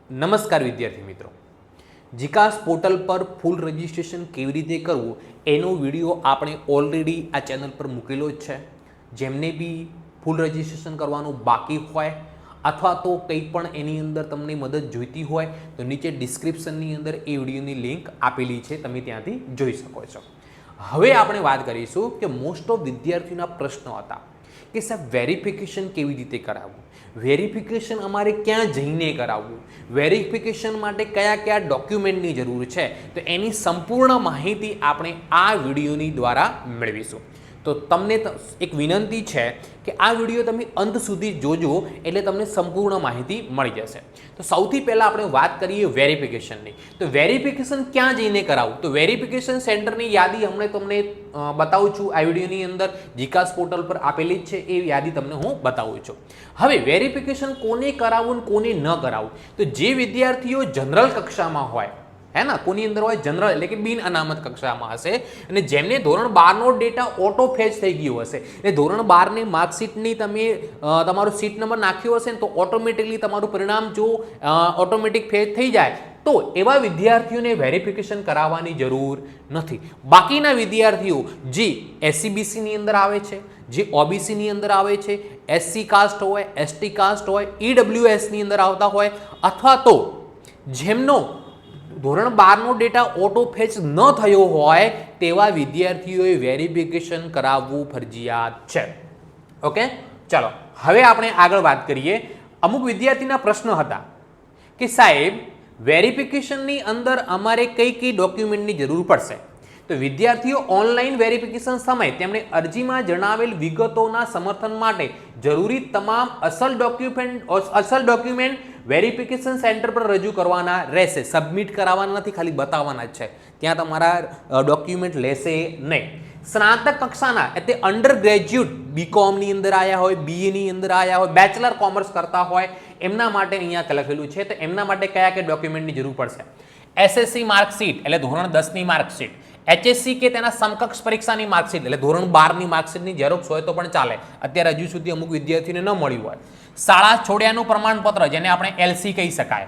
નમસ્કાર વિદ્યાર્થી મિત્રો, જીકાસ પોર્ટલ પર ફૂલ રજિસ્ટ્રેશન કેવી રીતે કરવું એનો વિડીયો આપણે ઓલરેડી આ ચેનલ પર મૂકેલો જ છે. જેમને બી ફૂલ રજિસ્ટ્રેશન કરવાનું બાકી હોય અથવા તો કંઈ પણ એની અંદર તમને મદદ જોઈતી હોય તો નીચે ડિસ્ક્રિપ્શનની અંદર એ વિડીયોની લિંક આપેલી છે, તમે ત્યાંથી જોઈ શકો છો. હવે આપણે વાત કરીશું કે મોસ્ટ ઓફ વિદ્યાર્થીઓના પ્રશ્નો હતા કે સાહેબ વેરિફિકેશન કેવી રીતે કરાવવું, વેરિફિકેશન અમારે ક્યાં જઈને કરાવવું, વેરિફિકેશન માટે કયા કયા ડોક્યુમેન્ટની જરૂર છે, તો એની સંપૂર્ણ માહિતી આપણે આ વિડીયોની દ્વારા મેળવીશું. તો તમને એક વિનંતી છે કે આ વિડીયો તમે અંત સુધી જોજો એટલે તમને સંપૂર્ણ માહિતી મળી જશે. તો સૌથી પહેલાં આપણે વાત કરીએ વેરિફિકેશનની. તો વેરિફિકેશન ક્યાં જઈને કરાવવું, તો વેરિફિકેશન સેન્ટરની યાદી હમણાં તમને બતાવું છું આ વિડીયોની અંદર, જીકાસ પોર્ટલ પર આપેલી જ છે, એ યાદી તમને હું બતાવું છું. હવે વેરિફિકેશન કોને કરાવવું ને કોને ન કરાવવું, તો જે વિદ્યાર્થીઓ જનરલ કક્ષામાં હોય હે ને, કોની અંદર હોય જનરલ એટલે કે બિન અનામત કક્ષામાં હશે અને જેમને ધોરણ 12નો ડેટા ઓટો ફેચ થઈ ગયો હશે એટલે ધોરણ 12ની માર્કશીટની તમે તમારો સીટ નંબર નાખ્યો હશે ને તો ઓટોમેટિકલી તમારું પરિણામ જો ઓટોમેટિક ફેચ થઈ જાય તો એવા વિદ્યાર્થીઓને વેરિફિકેશન કરાવવાની જરૂર નથી. બાકીના વિદ્યાર્થીઓ જે એસસીબીસીની અંદર આવે છે, જે ઓબીસીની અંદર આવે છે, એસસી કાસ્ટ હોય, એસટી કાસ્ટ હોય, ઈડબ્લ્યુએસની અંદર આવતા હોય અથવા તો જેમનો ધોરણ 12નો ડેટા ઓટો ફેચ ન થયો હોય તેવા વિદ્યાર્થીઓએ વેરિફિકેશન કરાવવું ફરજિયાત છે. ઓકે, ચાલો હવે આપણે આગળ વાત કરીએ. અમુક વિદ્યાર્થીના પ્રશ્ન હતા કે સાહેબ વેરિફિકેશનની અંદર અમારે કઈ કઈ ડોક્યુમેન્ટની જરૂર પડશે. તો વિદ્યાર્થીઓ ઓનલાઈન વેરિફિકેશન સમયે તેમણે અરજીમાં જણાવેલ વિગતોના સમર્થન માટે જરૂરી તમામ અસલ ડોક્યુમેન્ટ વેરિફિકેશન સેન્ટર પર રજૂ કરવાના રહેશે. સબમિટ કરાવવાના નથી, ખાલી બતાવવાના જ છે, ત્યાં તમારા ડોક્યુમેન્ટ લેશે નહીં. સ્નાતક કક્ષાના એટલે અંડર ગ્રેજ્યુએટ બીકોમની અંદર આવ્યા હોય, બીએની અંદર આવ્યા હોય, બેચલર કોમર્સ કરતા હોય એમના માટે અહીંયા લખેલું છે. તો એમના માટે કયા કયા ડોક્યુમેન્ટની જરૂર પડશે? એસએસસી માર્કશીટ એટલે ધોરણ 10ની માર્કશીટ, એચએસસી કે તેના સમકક્ષ પરીક્ષાની માર્કશીટ એટલે ધોરણ 12ની માર્કશીટની ઝેરોક્સ હોય તો પણ ચાલે, અત્યારે હજુ સુધી અમુક વિદ્યાર્થીઓને ન મળ્યું હોય. શાળા છોડ્યાનું પ્રમાણપત્ર જેને આપણે એલસી કહી શકાય.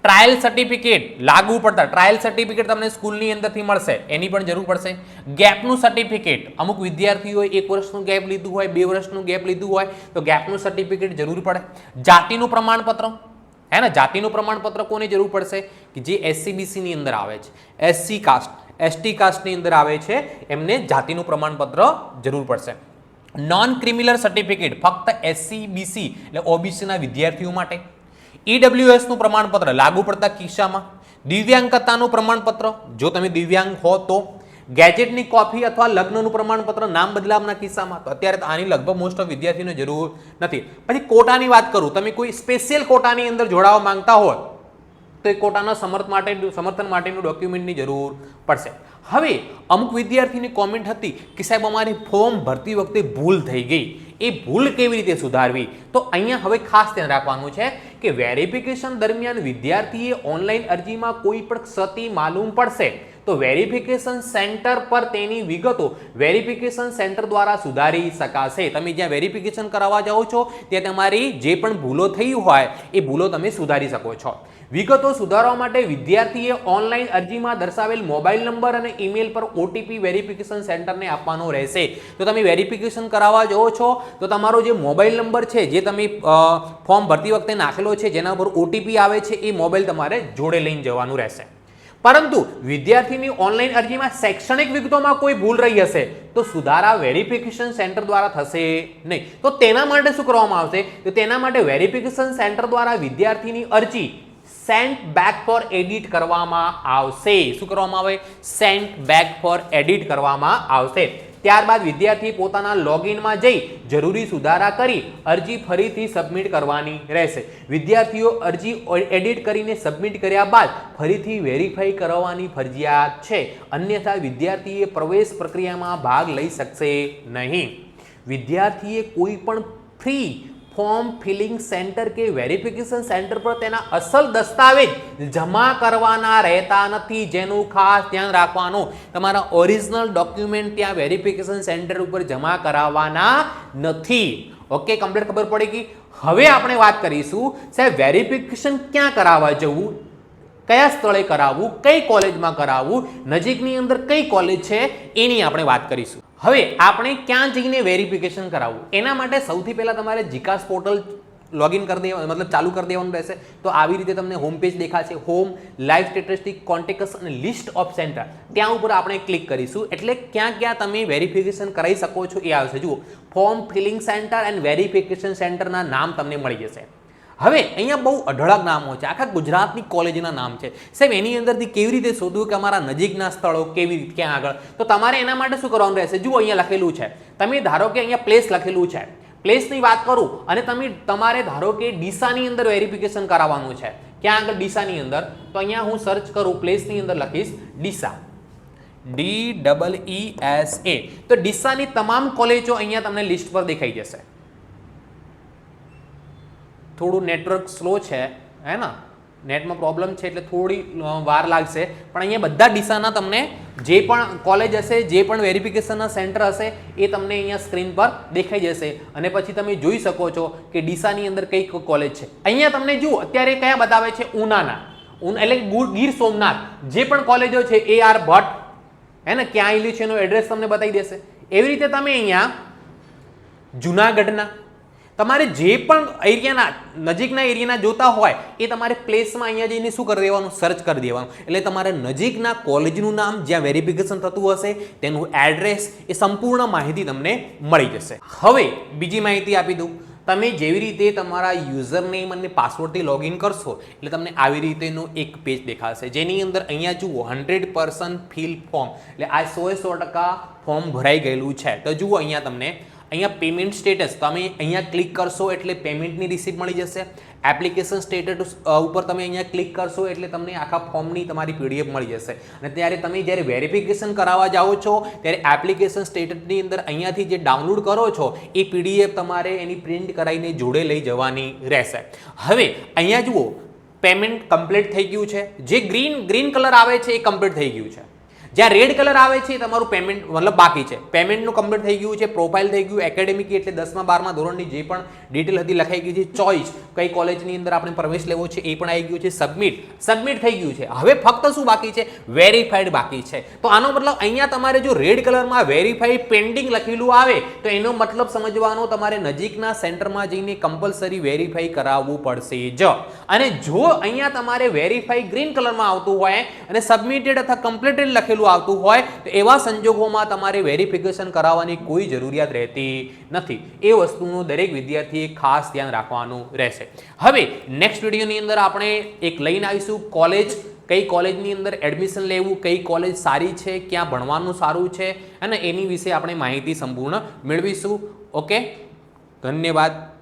ટ્રાયલ સર્ટિફિકેટ લાગુ પડતા ટ્રાયલ સર્ટિફિકેટ તમને સ્કૂલની અંદરથી મળશે, એની પણ જરૂર પડશે. ગેપનું સર્ટિફિકેટ, અમુક વિદ્યાર્થીઓએ 1 વર્ષનું ગેપ લીધું હોય, 2 વર્ષનું ગેપ લીધું હોય તો ગેપનું સર્ટિફિકેટ જરૂર પડે. જાતિનું પ્રમાણપત્ર હે ને, જાતિનું પ્રમાણપત્ર કોને જરૂર પડશે કે જે એસસીબીસીની અંદર આવે છે, એસસી કાસ્ટ, એસટી કાસ્ટની અંદર આવે છે એમને જાતિનું પ્રમાણપત્ર જરૂર પડશે. નોન ક્રિમિનલ સર્ટિફિકેટ ફક્ત એસસીબીસી એટલે ઓબીસીના વિદ્યાર્થીઓ માટે. ઈડબ્લ્યુએસનું પ્રમાણપત્ર લાગુ પડતા કિસ્સામાં. દિવ્યાંગતાનું પ્રમાણપત્ર જો તમે દિવ્યાંગ હો તો. ગેજેટની કોપી અથવા લગ્નનું પ્રમાણપત્ર નામ બદલાવના કિસ્સામાં. તો અત્યારે આની લગભગ મોસ્ટ ઓફ વિદ્યાર્થીઓને જરૂર નથી. પછી કોટાની વાત કરું, તમે કોઈ સ્પેશિયલ કોટાની અંદર જોડાવા માંગતા હોય તો એ કોટાના સમર્થન માટેનું ડોક્યુમેન્ટની જરૂર પડશે. હવે અમુક વિદ્યાર્થીની કોમેન્ટ હતી કે સાહેબ અમારે ફોર્મ ભરતી વખતે ભૂલ થઈ ગઈ, એ ભૂલ કેવી રીતે સુધારવી? તો અહીંયા હવે ખાસ ધ્યાન રાખવાનું છે કે વેરિફિકેશન દરમિયાન વિદ્યાર્થીએ ઓનલાઈન અરજીમાં કોઈ પણ ક્ષતિ માલુમ પડશે તો વેરિફિકેશન સેન્ટર પર તેની વિગતો વેરિફિકેશન સેન્ટર દ્વારા સુધારી શકાશે. તમે જ્યાં વેરિફિકેશન કરાવવા જાઓ છો ત્યાં તમારી જે પણ ભૂલો થઈ હોય એ ભૂલો તમે સુધારી શકો છો. વિગતો સુધારવા માટે વિદ્યાર્થીએ ઓનલાઈન અરજીમાં દર્શાવેલ મોબાઈલ નંબર અને ઈમેલ પર ઓટીપી વેરિફિકેશન સેન્ટરને આપવાનો રહેશે. તો તમે વેરિફિકેશન કરાવવા જાઓ છો તો તમારો જે મોબાઈલ નંબર છે જે તમે ફોર્મ ભરતી વખતે નાખેલો છે જેના પર ઓટીપી આવે છે એ મોબાઈલ તમારે જોડે લઈને જવાનું રહેશે. પરંતુ વિદ્યાર્થીની ઓનલાઈન અરજીમાં શૈક્ષણિક વિગતોમાં કોઈ ભૂલ રહી હશે તો સુધારા વેરિફિકેશન સેન્ટર દ્વારા થશે નહીં. તો તેના માટે શું કરવામાં આવશે? તો તેના માટે વેરિફિકેશન સેન્ટર દ્વારા વિદ્યાર્થીની અરજી સેન્ટ બેક ફોર એડિટ કરવામાં આવશે. શું કરવામાં આવે? સેન્ટ બેક ફોર એડિટ કરવામાં આવશે. ત્યારબાદ વિદ્યાર્થી પોતાના લોગિનમાં જઈ જરૂરી સુધારા કરી અરજી ફરીથી સબમિટ કરવાની રહેશે. વિદ્યાર્થીઓ અરજી એડિટ કરીને સબમિટ કર્યા બાદ ફરીથી વેરીફાઈ કરવાની ફરજિયાત છે, અન્યથા વિદ્યાર્થીએ પ્રવેશ પ્રક્રિયામાં ભાગ લઈ શકશે નહીં. વિદ્યાર્થીએ કોઈ પણ ફ્રી ફોર્મ ફિલિંગ સેન્ટર કે વેરિફિકેશન સેન્ટર પર તેના અસલ દસ્તાવેજ જમા કરવાના રહેતા નથી, જેનું ખાસ ધ્યાન રાખવાનું. તમારા ઓરિજિનલ ડોક્યુમેન્ટ ત્યાં વેરિફિકેશન સેન્ટર ઉપર જમા કરાવવાના નથી. ઓકે, કમ્પ્લીટ ખબર પડી ગઈ. હવે આપણે વાત કરીશું સાહેબ વેરિફિકેશન ક્યાં કરાવવા જવું, કયા સ્થળે કરાવવું, કઈ કોલેજમાં કરાવવું, નજીકની અંદર કઈ કોલેજ છે એની આપણે વાત કરીશું. હવે આપણે ક્યાં જઈને વેરિફિકેશન કરાવવું એના માટે સૌથી પહેલા તમારે જીકાસ પોર્ટલ લોગિન કરી દેવાનું, મતલબ ચાલુ કરી દેવાનું રહેશે. તો આવી રીતે તમને હોમ પેજ દેખાશે. હોમ, લાઈવ સ્ટેટિસ્ટિક, કોન્ટેક્ટ્સ અને લિસ્ટ ઓફ સેન્ટર, ત્યાં ઉપર આપણે ક્લિક કરીશું એટલે ક્યાં ક્યાં તમે વેરિફિકેશન કરાવી શકો છો એ આવશે. જુઓ, form filling centre and verification સેન્ટરના નામ તમને મળી જશે. હવે અહીંયા બહુ અઢળક નામો છે, આખા ગુજરાતની કોલેજના નામ છે. સાહેબ એની અંદરથી કેવી રીતે શોધવું કે અમારા નજીકના સ્થળો કેવી રીતે ક્યાં આગળ, તો તમારે એના માટે શું કરવાનું રહેશે. જુઓ અહીંયા લખેલું છે, તમે ધારો કે અહીંયા પ્લેસ લખેલું છે, પ્લેસની વાત કરું અને તમારે ધારો કે ડીસાની અંદર વેરિફિકેશન કરાવવાનું છે. ક્યાં આગળ? ડીસાની અંદર. તો અહીંયા હું સર્ચ કરું, પ્લેસની અંદર લખીશ ડીસા, DEESA. તો ડીસાની તમામ કોલેજો અહીંયા તમને લિસ્ટ પર દેખાઈ જશે. થોડું નેટવર્ક સ્લો છે, હે ને, નેટમાં પ્રોબ્લેમ છે એટલે થોડી વાર લાગશે, પણ અહીંયા બધા ડીસાના તમને જે પણ કોલેજ હશે, જે પણ વેરિફિકેશનના સેન્ટર હશે એ તમને અહીંયા સ્ક્રીન પર દેખાઈ જશે અને પછી તમે જોઈ શકો છો કે ડીસાની અંદર કઈ કોલેજ છે. અહીંયા તમને જુઓ અત્યારે કયા બતાવે છે, ઉનાના, એટલે ગીર સોમનાથ જે પણ કોલેજો છે AR ભટ્ટ, હે ને, ક્યાં આવેલી છે એનું એડ્રેસ તમને બતાવી દેશે. એવી રીતે તમે અહીંયા જુનાગઢના તમારે જે પણ એરિયાના નજીકના એરિયાના જોતા હોય એ તમારે પ્લેસમાં અહીંયા જઈને શું કરી દેવાનું, સર્ચ કરી દેવાનું. એટલે તમારે નજીકના કોલેજનું નામ, જ્યાં વેરિફિકેશન થતું હશે તેનું એડ્રેસ, એ સંપૂર્ણ માહિતી તમને મળી જશે. હવે બીજી માહિતી આપી દઉં. તમે જેવી રીતે તમારા યુઝર નેમ અને પાસવર્ડથી લોગિન કરશો એટલે તમને આવી રીતેનું એક પેજ દેખાશે, જેની અંદર અહીંયા જુઓ 100% ફિલ ફોર્મ, એટલે આ 100% ફોર્મ ભરાઈ ગયેલું છે. તો જુઓ અહીંયા તમને અહીંયા પેમેન્ટ સ્ટેટસ, તમે અહીંયા ક્લિક કરશો એટલે પેમેન્ટની રિસીપ્ટ મળી જશે. એપ્લિકેશન સ્ટેટસ ઉપર તમે અહીંયા ક્લિક કરશો એટલે તમને આખા ફોર્મની તમારી PDF મળી જશે. અને ત્યારે તમે જ્યારે વેરિફિકેશન કરાવવા જાઓ છો ત્યારે એપ્લિકેશન સ્ટેટસની અંદર અહીંયાથી જે ડાઉનલોડ કરો છો એ PDF તમારે એની પ્રિન્ટ કરાવીને જોડે લઈ જવાની રહેશે. હવે અહીંયા જુઓ પેમેન્ટ કમ્પ્લીટ થઈ ગયું છે, જે ગ્રીન કલર આવે છે એ કમ્પ્લીટ થઈ ગયું છે, જ્યાં રેડ કલર આવે છે તમારું પેમેન્ટ મતલબ બાકી છે. પેમેન્ટનું કમ્પ્લીટ થઈ ગયું છે, પ્રોફાઇલ થઈ ગયું, એકેડેમિક એટલે 10મા 12મા ધોરણની જે પણ ડિટેલ હતી લખાઈ ગઈ છે, ચોઇસ કઈ કોલેજની અંદર આપણે પ્રવેશ લેવો છે એ પણ આવી ગયું છે, સબમિટ થઈ ગયું છે. હવે ફક્ત શું બાકી છે, વેરીફાઈડ બાકી છે. તો આનો મતલબ અહીંયા તમારે જો રેડ કલરમાં વેરીફાઈડ પેન્ડિંગ લખેલું આવે તો એનો મતલબ સમજવાનો તમારે નજીકના સેન્ટરમાં જઈને કમ્પલસરી વેરીફાઈ કરાવવું પડશે જ. અને જો અહીંયા તમારે વેરીફાઈ ગ્રીન કલરમાં આવતું હોય અને સબમિટેડ અથવા કમ્પ્લીટેડ લખેલું આવતું હોય તો એવા સંજોગોમાં તમારે વેરિફિકેશન કરાવવાની કોઈ જરૂરિયાત રહેતી નથી. એ વસ્તુનું દરેક વિદ્યાર્થીએ ખાસ ધ્યાન રાખવાનું રહેશે. હવે નેક્સ્ટ વિડીયોની અંદર આપણે એક લઈને આવીશું કોલેજ, કઈ કોલેજની અંદર એડમિશન લેવું, કઈ કોલેજ સારી છે, ક્યાં ભણવાનું સારું છે અને એની વિશે આપણે માહિતી સંપૂર્ણ મેળવીશું. ઓકે, ધન્યવાદ.